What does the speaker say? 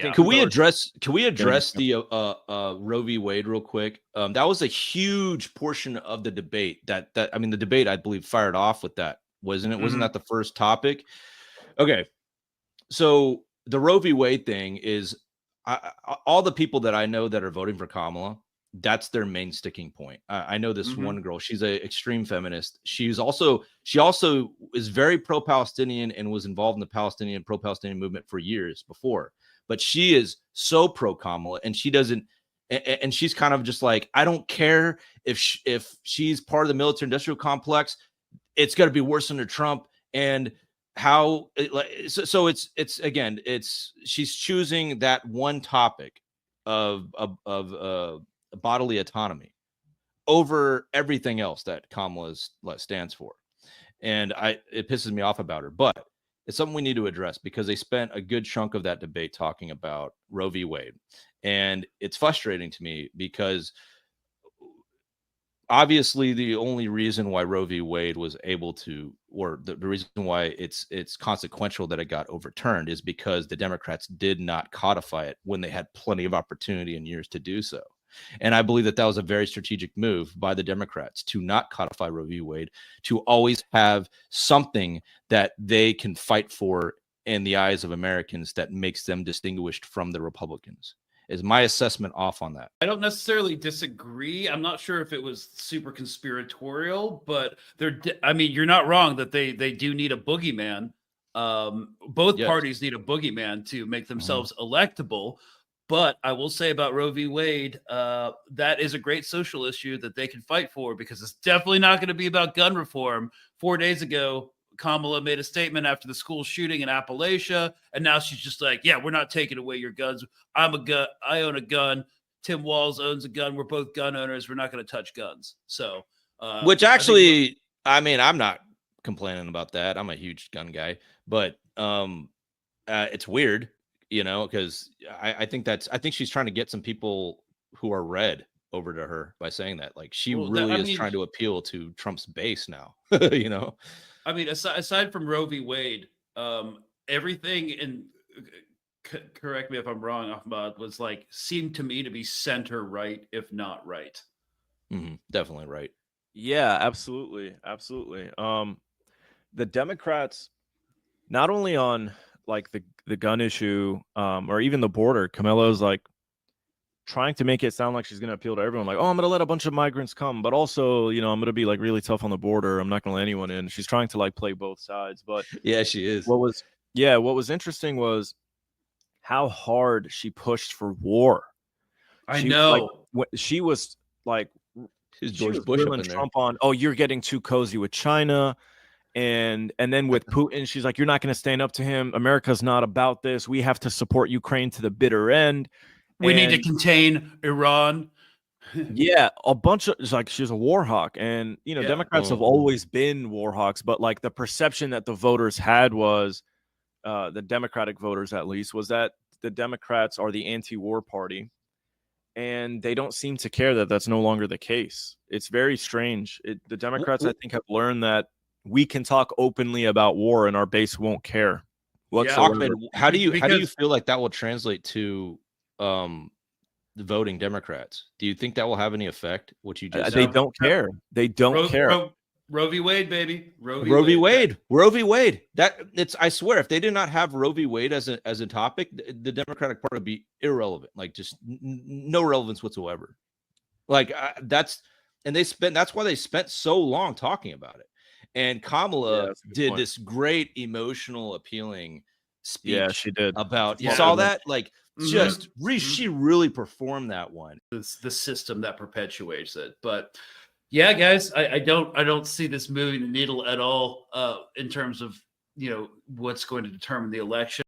think Can we address the Roe v. Wade real quick? That was a huge portion of the debate. The debate I believe fired off with that, wasn't it? Wasn't that the first topic? Okay, so the Roe v. Wade thing is all the people that I know that are voting for Kamala. That's their main sticking point. I know this one girl. She's an extreme feminist. She also is very pro-Palestinian and was involved in the pro-Palestinian movement for years before. But she is so pro-Kamala, and she doesn't. And she's kind of just like, I don't care if she's part of the military-industrial complex. It's going to be worse under Trump. And how so it's again, she's choosing that one topic of bodily autonomy over everything else that Kamala stands for. And it pisses me off about her, but it's something we need to address because they spent a good chunk of that debate talking about Roe v. Wade. And it's frustrating to me because obviously the only reason why Roe v. Wade was able to, or the reason why it's consequential that it got overturned is because the Democrats did not codify it when they had plenty of opportunity and years to do so. And I believe that was a very strategic move by the Democrats to not codify Roe v. Wade, to always have something that they can fight for in the eyes of Americans that makes them distinguished from the Republicans. Is my assessment off on that? I don't necessarily disagree. I'm not sure if it was super conspiratorial, but you're not wrong that they do need a boogeyman. Both parties need a boogeyman to make themselves electable. But I will say about Roe v. Wade, that is a great social issue that they can fight for because it's definitely not going to be about gun reform. 4 days ago, Kamala made a statement after the school shooting in Appalachia, and now she's just like, yeah, we're not taking away your guns. I own a gun. Tim Walz owns a gun. We're both gun owners. We're not going to touch guns. So, which actually, I'm not complaining about that. I'm a huge gun guy, but it's weird, because I think she's trying to get some people who are red over to her by saying that. Like, she is trying to appeal to Trump's base now, I mean, aside from Roe v. Wade, everything in correct me if I'm wrong, Ahmad, was seemed to me to be center right, if not right. Definitely right. Yeah, absolutely. The Democrats, not only on the gun issue, or even the border, Camilla's trying to make it sound like she's going to appeal to everyone. Like, oh, I'm going to let a bunch of migrants come, but also, I'm going to be really tough on the border. I'm not going to let anyone in. She's trying to play both sides, but yeah, she is. What was interesting was how hard she pushed for war. I know. She was George Bush up in Trump on, oh, you're getting too cozy with China. And then with Putin, she's like, you're not going to stand up to him. America's not about this. We have to support Ukraine to the bitter end. We need to contain Iran. Yeah, a bunch of she's a war hawk, and Democrats have always been war hawks, but the perception that the voters had was, the Democratic voters at least, was that the Democrats are the anti-war party, and they don't seem to care that that's no longer the case. It's very strange. The Democrats, I think, have learned that we can talk openly about war, and our base won't care whatsoever. Ahmed, how do you feel like that will translate to the voting Democrats? Do you think that will have any effect? What you just they don't care. They don't care. Roe v. Wade, baby. Roe v. Wade. Roe v. Wade. I swear, if they did not have Roe v. Wade as a topic, the Democratic Party would be irrelevant. Just no relevance whatsoever. That's why they spent so long talking about it. And Kamala did this great emotional appealing speech. Yeah, she did. About you saw that? She really performed that one. It's the system that perpetuates it. But yeah, guys, I don't see this moving the needle at all in terms of what's going to determine the election.